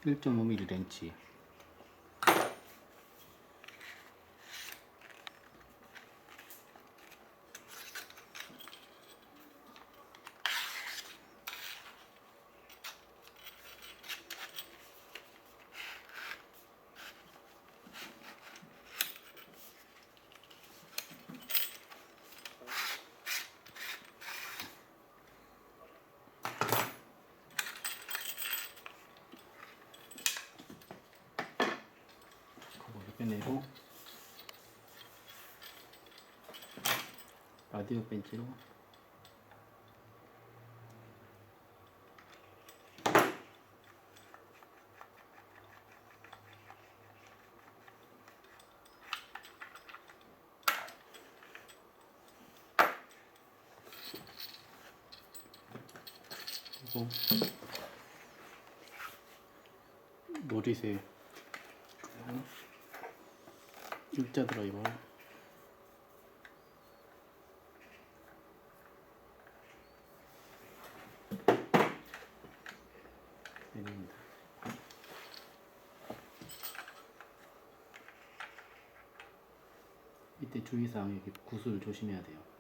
그리고 1.5mm 렌치. 빼내고 라디오 벤치로 그리고 놀이새 일자 드라이버 내립니다. 이때 주의사항, 여기 구슬 조심해야 돼요.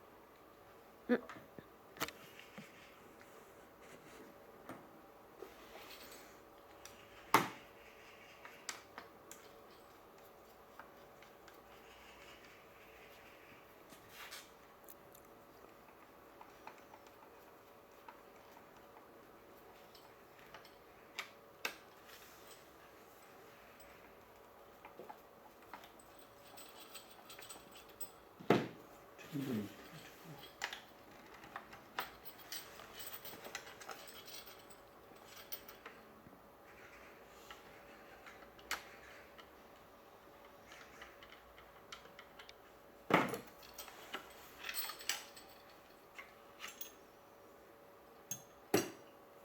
충분히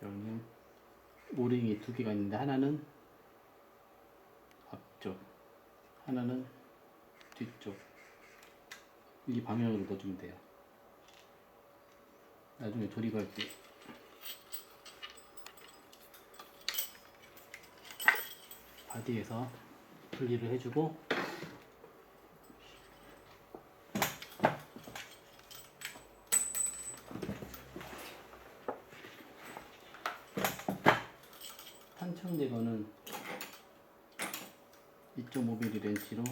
여기는 오링이 두 개가 있는데 하나는 앞쪽, 하나는 뒤쪽. 이 방향으로 넣어주면 돼요. 나중에 조립할 때 바디에서 분리를 해주고 탄창 제거는 2.5mm 렌치로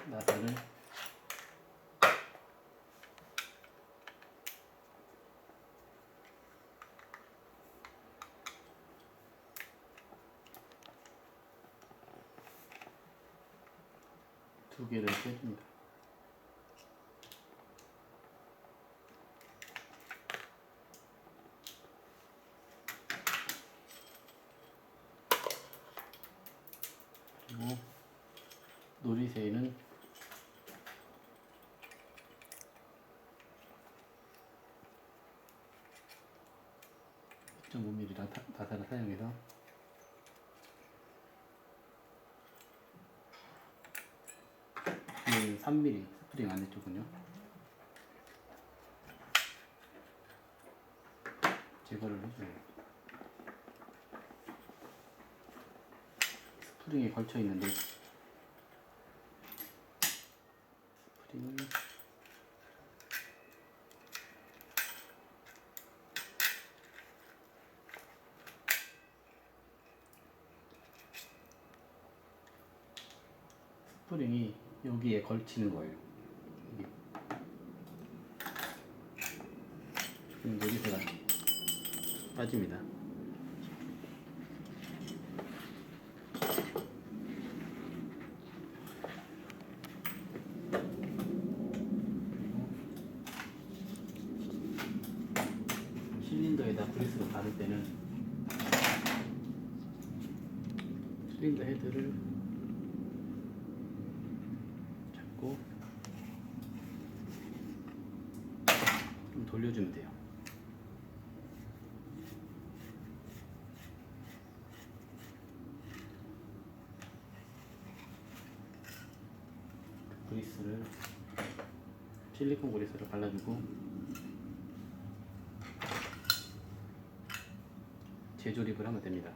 나사를 두 개를 빼줍니다. 그리고 놀이새는 2.5mm 나사를 사용해서 뒤에는 3mm 스프링 안에쪽은요 제거를 해줘요. 스프링에 걸쳐 있는데 스프링을 스프링이 여기에 걸치는 거예요. 여기. 그럼 놀이새가 빠집니다. 실린더에다 그리스를 바를 때는 실린더 헤드를 잡고 좀 돌려주면 돼요. 그리스를 실리콘 그리스를 발라주고 재조립을 하면 됩니다.